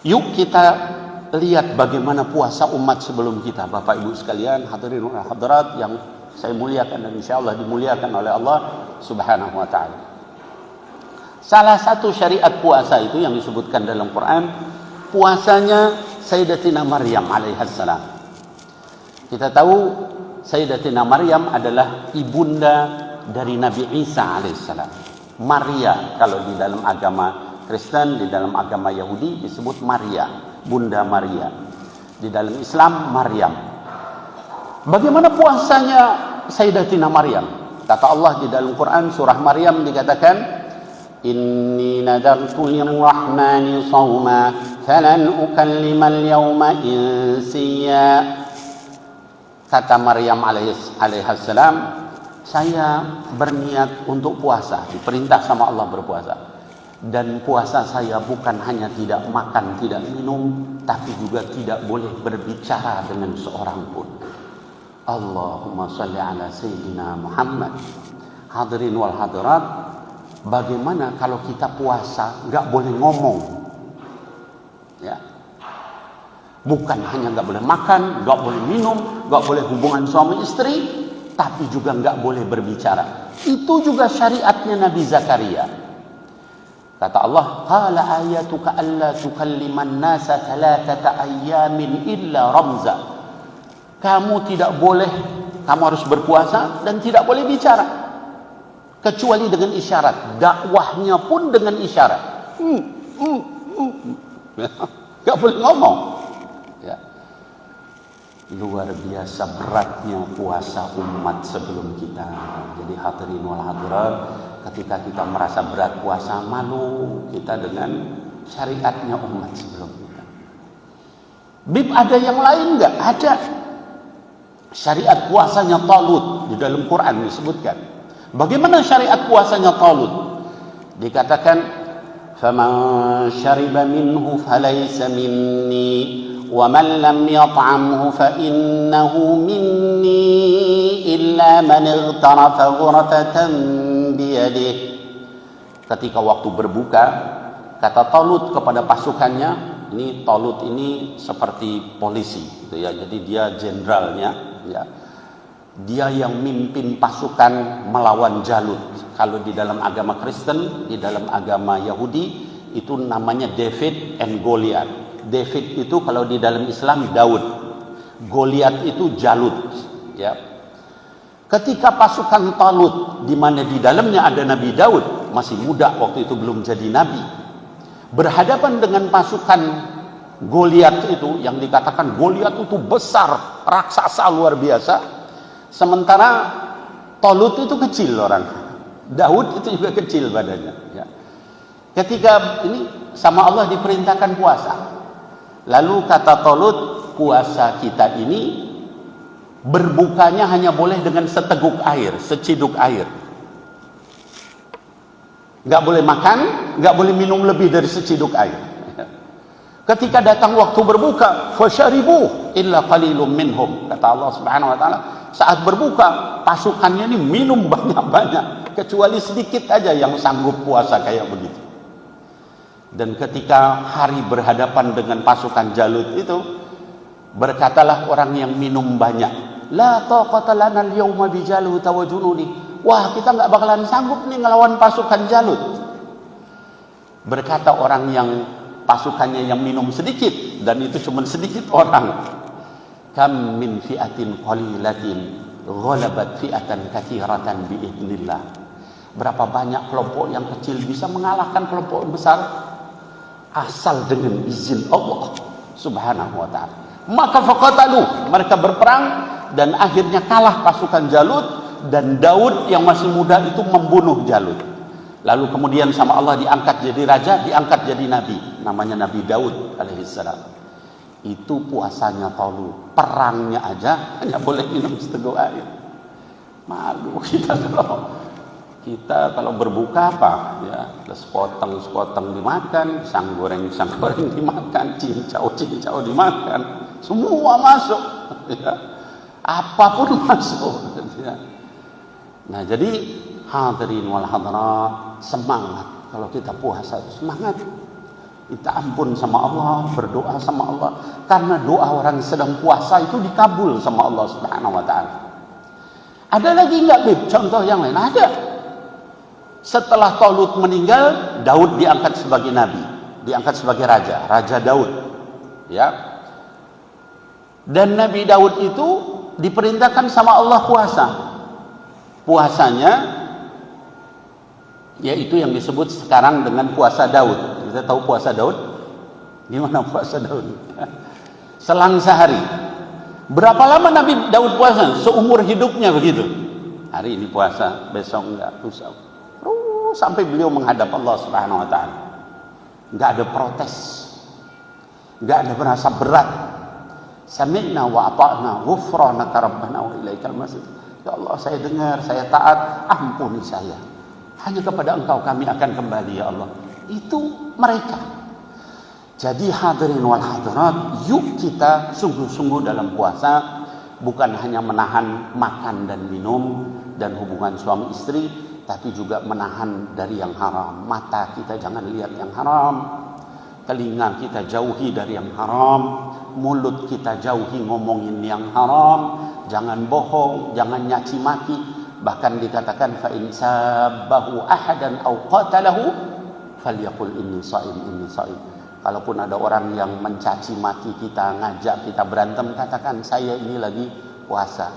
Yuk kita lihat bagaimana puasa umat sebelum kita. Bapak Ibu sekalian, hadirin wa hadirat yang saya muliakan dan insyaallah dimuliakan oleh Allah Subhanahu wa taala. Salah satu syariat puasa itu yang disebutkan dalam Quran, puasanya Sayyidatina Maryam alaihissalam. Kita tahu Sayyidatina Maryam adalah ibunda dari Nabi Isa alaihissalam. Maria kalau di dalam agama Kristen, di dalam agama Yahudi disebut Maria, Bunda Maria. Di dalam Islam Maryam. Bagaimana puasanya Sayyidatina Maryam? Kata Allah di dalam Quran surah Maryam dikatakan, Inni nadartu lirrahmani sawma falan ukallimal yawma insiya. Kata Maryam alaihissalam, saya berniat untuk puasa, diperintah sama Allah berpuasa. Dan puasa saya bukan hanya tidak makan, tidak minum, tapi juga tidak boleh berbicara dengan seorang pun. Allahumma salli ala Sayyidina Muhammad. Hadirin wal hadirat, bagaimana kalau kita puasa nggak boleh ngomong? Ya. Bukan hanya nggak boleh makan, nggak boleh minum, nggak boleh hubungan suami istri, tapi juga nggak boleh berbicara. Itu juga syariatnya Nabi Zakaria. Kata Allah, qala ayatuka alla tukalliman nasa thalathata ayyamin illa ramza. Kamu tidak boleh, kamu harus berpuasa dan tidak boleh bicara kecuali dengan isyarat. Dakwahnya pun dengan isyarat. Enggak boleh ngomong. Ya. Luar biasa beratnya puasa umat sebelum kita. Jadi hadirin wal hadirat, ketika kita merasa berat puasa, malu kita dengan syariatnya umat sebelum kita. Bib ada yang lain enggak? Ada. Syariat puasanya Talut di dalam Quran disebutkan. Bagaimana syariat puasanya Talut? Dikatakan, "Faman syariba minhu falaysa minni, wa man lam yat'amhu fa innahu minni illa man ightarafa ghurfatan biyadihi." Ketika waktu berbuka, kata Talut kepada pasukannya, ini Talut ini seperti polisi gitu ya. Jadi dia jenderalnya ya. Dia yang mimpin pasukan melawan Jalut. Kalau di dalam agama Kristen, di dalam agama Yahudi itu namanya David and Goliath. David itu kalau di dalam Islam Daud. Goliath itu Jalut ya. Ketika pasukan Talut di mana di dalamnya ada Nabi Daud, masih muda waktu itu belum jadi nabi, berhadapan dengan pasukan Goliath itu yang dikatakan Goliath itu besar, raksasa luar biasa. Sementara Talut itu kecil orang. Daud itu juga kecil badannya ya. Ketika ini sama Allah diperintahkan puasa. Lalu kata Talut, puasa kita ini berbukanya hanya boleh dengan seteguk air, seciduk air. Nggak boleh makan, nggak boleh minum lebih dari seciduk air. Ketika datang waktu berbuka, fasyaribu illa qalilum minhum. Kata Allah Subhanahu wa taala, saat berbuka pasukannya ini minum banyak-banyak, kecuali sedikit aja yang sanggup puasa kayak begitu. Dan ketika hari berhadapan dengan pasukan Jalut itu, berkatalah orang yang minum banyak, la taqata lana al-yawma bi Jalut wa junudi. Wah, kita nggak bakalan sanggup nih ngelawan pasukan Jalut. Berkata orang yang pasukannya yang minum sedikit, dan itu cuma sedikit orang, kam min fi'atin qalilatin ghalabat fi'atan katsiratan biidznillah. Berapa banyak kelompok yang kecil bisa mengalahkan kelompok besar asal dengan izin Allah Subhanahu wa taala. Maka faqatalu, mereka berperang dan akhirnya kalah pasukan Jalut, dan Daud yang masih muda itu membunuh Jalut. Lalu kemudian sama Allah diangkat jadi raja, diangkat jadi nabi, namanya Nabi Daud alaihissalam. Itu puasanya Talut. Perangnya aja hanya boleh minum seteguk air. Malu kita kalau berbuka apa ya, sepotong dimakan, sang goreng dimakan, cincau dimakan, semua masuk ya. Apapun masuk ya. Nah, jadi hadirin wal hadirat, semangat kalau kita puasa, semangat. Minta ampun sama Allah, berdoa sama Allah. Karena doa orang sedang puasa itu dikabul sama Allah Subhanahu wa taala. Ada lagi enggak, Bib? Contoh yang lain? Ada. Setelah Talut meninggal, Daud diangkat sebagai nabi, diangkat sebagai raja, Raja Daud. Ya. Dan Nabi Daud itu diperintahkan sama Allah puasa. Puasanya yaitu yang disebut sekarang dengan puasa Daud. Kita tahu puasa Daud? Gimana puasa Daud? Selang sehari. Berapa lama Nabi Daud puasa? Seumur hidupnya begitu. Hari ini puasa, besok enggak, lusa. Sampai beliau menghadap Allah Subhanahu wa taala. Enggak ada protes. Enggak ada merasa berat. Sami'na wa ata'na ghufranaka rabbana wa ilaikal masir. Ya Allah, saya dengar, saya taat, ampuni saya. Hanya kepada Engkau kami akan kembali ya Allah. Itu mereka. Jadi hadirin wal hadirat, yuk kita sungguh-sungguh dalam puasa, bukan hanya menahan makan dan minum dan hubungan suami istri, tapi juga menahan dari yang haram. Mata kita jangan lihat yang haram, telinga kita jauhi dari yang haram, mulut kita jauhi ngomongin yang haram, jangan bohong, jangan nyaci maki. Bahkan dikatakan fa in sabbahu ahadan aw qatalahu falyaqul inni shaim, inni shaim. Kalaupun ada orang yang mencaci maki kita, ngajak kita berantem, katakan saya ini lagi puasa.